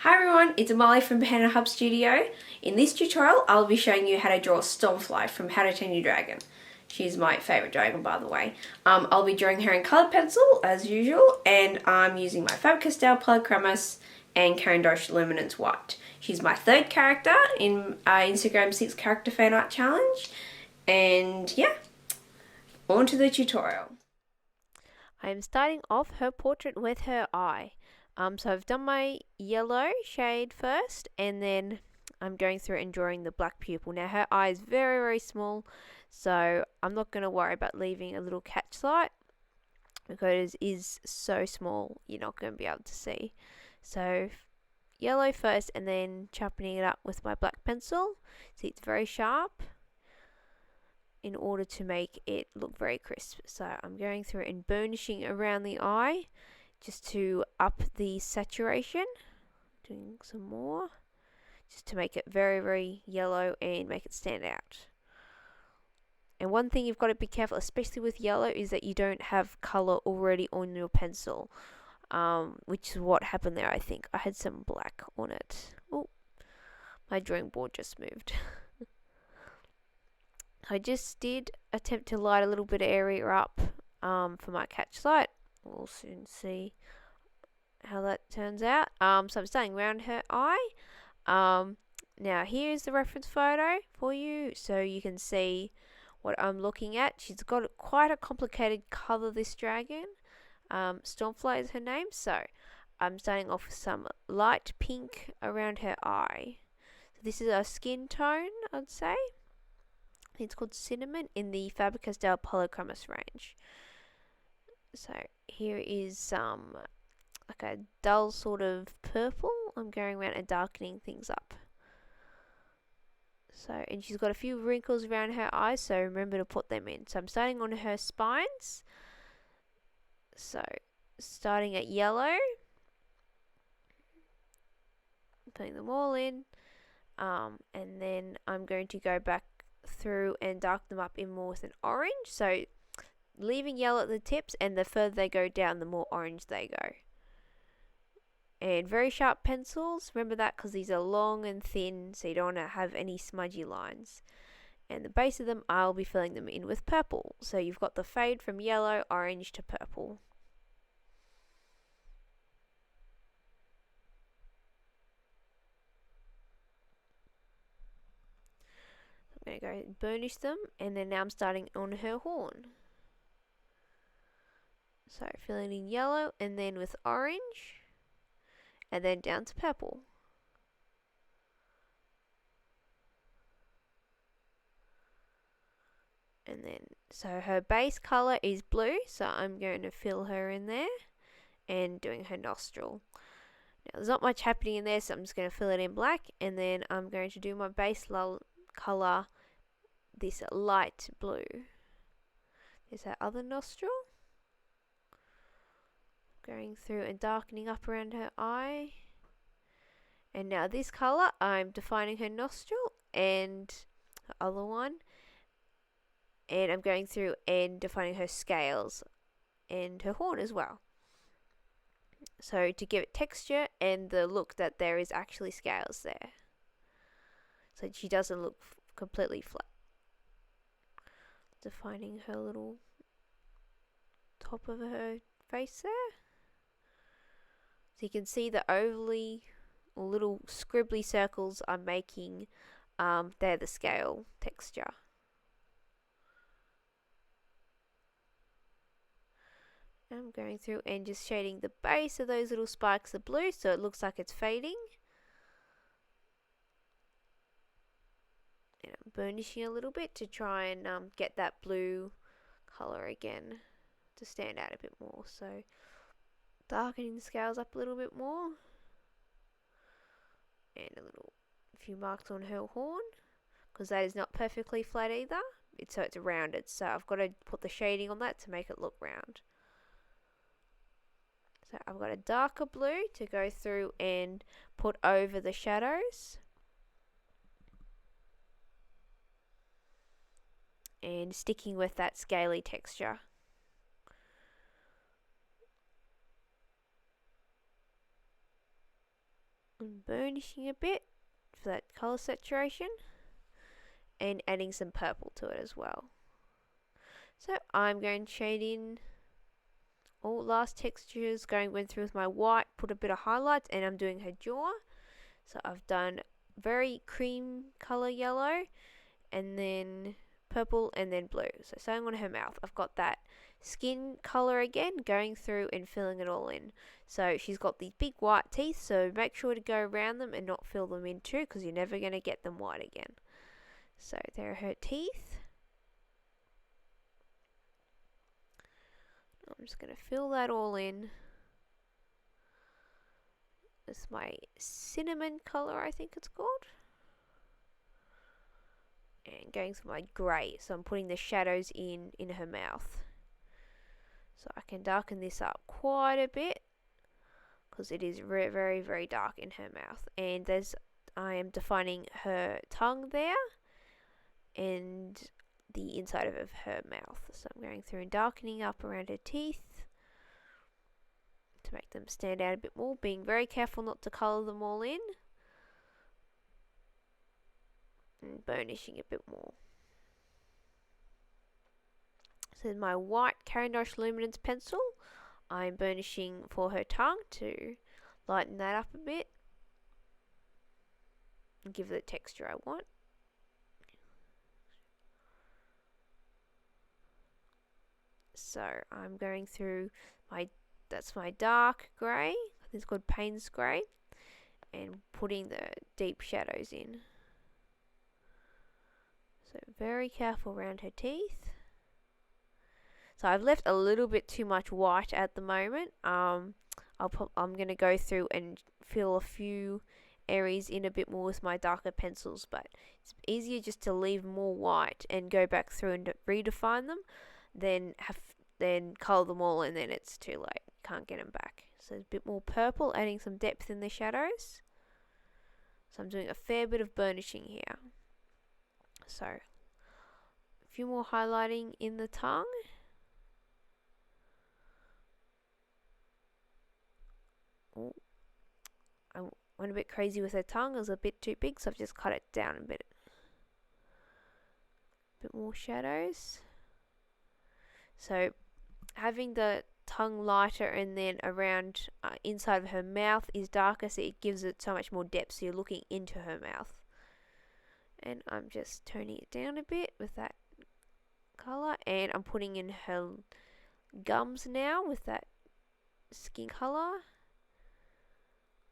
Hi everyone, it's Molly from Banana Hub Studio. In this tutorial, I'll be showing you how to draw Stormfly from How to Train Your Dragon. She's my favourite dragon, by the way. I'll be drawing her in coloured pencil, as usual, and I'm using my Faber-Castell Polychromos and Caran d'Ache Luminance White. She's my third character in Instagram 6 Character Fan Art Challenge. And yeah, on to the tutorial. I'm starting off her portrait with her eye. So I've done my yellow shade first, and then I'm going through and drawing the black pupil. Now her eye is very, very small, so I'm not going to worry about leaving a little catch light because it is so small you're not going to be able to see. So yellow first, and then sharpening it up with my black pencil. See, it's very sharp in order to make it look very crisp. So I'm going through and burnishing around the eye just to up the saturation. Doing some more just to make it very, very yellow and make it stand out. And one thing you've got to be careful, especially with yellow, is that you don't have colour already on your pencil, which is what happened there. I think I had some black on it. Oh, my drawing board just moved. I just did attempt to light a little bit of area up for my catch light. We'll soon see how that turns out. So I'm starting around her eye. Now here's the reference photo for you, so you can see what I'm looking at. She's got quite a complicated colour, this dragon. Stormfly is her name, so I'm starting off with some light pink around her eye. So this is a skin tone, I'd say. It's called Cinnamon in the Faber-Castell Polychromos range. So here is like a dull sort of purple. I'm going around and darkening things up. So, and she's got a few wrinkles around her eyes, so remember to put them in. So I'm starting on her spines. So starting at yellow, putting them all in, and then I'm going to go back through and darken them up in more with an orange. So leaving yellow at the tips, and the further they go down, the more orange they go. And very sharp pencils, remember that, because these are long and thin, so you don't want to have any smudgy lines. And the base of them, I'll be filling them in with purple. So you've got the fade from yellow, orange to purple. I'm going to go burnish them, and then now I'm starting on her horn. So filling in yellow, and then with orange, and then down to purple. And then, so her base colour is blue, so I'm going to fill her in there and doing her nostril. Now there's not much happening in there, so I'm just going to fill it in black, and then I'm going to do my base colour, this light blue. There's her other nostril. Going through and darkening up around her eye. And now this colour, I'm defining her nostril and the other one. And I'm going through and defining her scales and her horn as well. So to give it texture and the look that there is actually scales there. So she doesn't look completely flat. Defining her little top of her face there. So you can see the ovally or little scribbly circles I'm making, they're the scale texture. I'm going through and just shading the base of those little spikes of blue so it looks like it's fading. And I'm burnishing a little bit to try and get that blue colour again to stand out a bit more. So darkening the scales up a little bit more. And a few marks on her horn, because that is not perfectly flat either. So it's rounded, so I've got to put the shading on that to make it look round. So I've got a darker blue to go through and put over the shadows. And sticking with that scaly texture. and burnishing a bit for that colour saturation, and adding some purple to it as well. So I'm going to shade in all last textures, went through with my white, put a bit of highlights, and I'm doing her jaw. So I've done very cream colour yellow, and then purple, and then blue. So same on her mouth. I've got that skin colour again, going through and filling it all in. So she's got these big white teeth, so make sure to go around them and not fill them in too, because you're never going to get them white again. So there are her teeth. I'm just going to fill that all in. It's my cinnamon colour, I think it's called. And going for my grey, so I'm putting the shadows in her mouth. So I can darken this up quite a bit, because it is very, very, very dark in her mouth. And I am defining her tongue there, and the inside of her mouth. So I'm going through and darkening up around her teeth to make them stand out a bit more, being very careful not to colour them all in, and burnishing a bit more. So with my white Caran-d'Ache Luminance pencil, I'm burnishing for her tongue to lighten that up a bit and give it the texture I want. So I'm going through that's my dark grey, it's called Payne's Grey, and putting the deep shadows in. So very careful around her teeth. So I've left a little bit too much white at the moment. I'm going to go through and fill a few areas in a bit more with my darker pencils, but it's easier just to leave more white and go back through and redefine them than colour them all and then it's too late. You can't get them back. So a bit more purple, adding some depth in the shadows. So I'm doing a fair bit of burnishing here. So a few more highlighting in the tongue. Oh, I went a bit crazy with her tongue. It was a bit too big, so I've just cut it down a bit. A bit more shadows. So having the tongue lighter and then around inside of her mouth is darker, so it gives it so much more depth, so you're looking into her mouth. And I'm just toning it down a bit with that colour, and I'm putting in her gums now with that skin colour.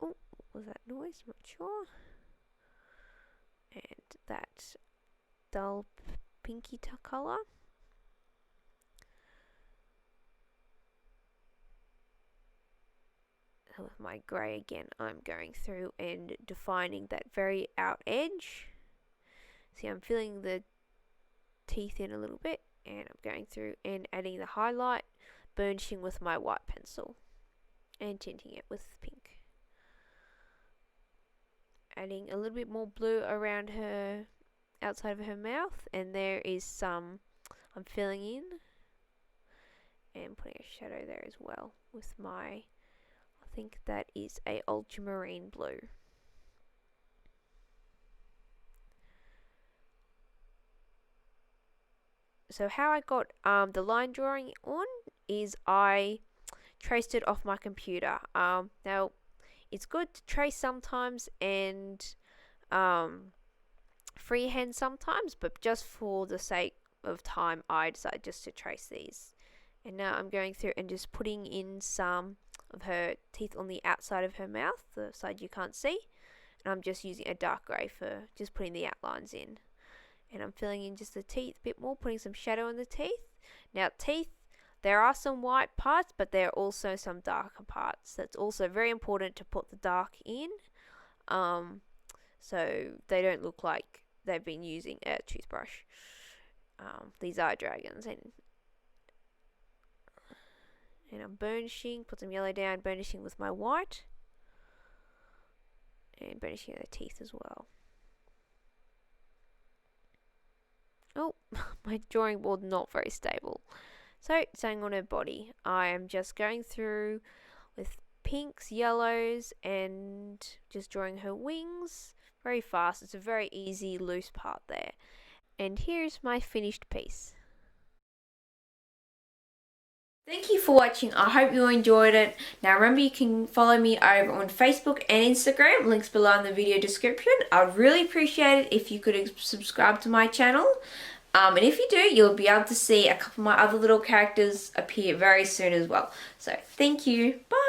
Oh, what was that noise? I'm not sure. And that dull pinky colour. With my grey again, I'm going through and defining that very out edge. See, I'm filling the teeth in a little bit, and I'm going through and adding the highlight, burnishing with my white pencil, and tinting it with pink. Adding a little bit more blue around her outside of her mouth, and there is some I'm filling in, and putting a shadow there as well with my, I think that is a ultramarine blue. So how I got the line drawing on is I traced it off my computer. Now it's good to trace sometimes and freehand sometimes, but just for the sake of time I decided just to trace these. And now I'm going through and just putting in some of her teeth on the outside of her mouth, the side you can't see, and I'm just using a dark grey for just putting the outlines in. And I'm filling in just the teeth a bit more, putting some shadow on the teeth. Now teeth, there are some white parts, but there are also some darker parts. That's also very important to put the dark in, so they don't look like they've been using a toothbrush. These are dragons, and I'm burnishing, put some yellow down, burnishing with my white, and burnishing the teeth as well. Oh, my drawing board not very stable. So, staying on her body, I am just going through with pinks, yellows, and just drawing her wings very fast. It's a very easy loose part there. And here's my finished piece. Thank you for watching. I hope you enjoyed it. Now remember, you can follow me over on Facebook and Instagram, links below in the video description. I'd really appreciate it if you could subscribe to my channel. And if you do, you'll be able to see a couple of my other little characters appear very soon as well. So thank you. Bye.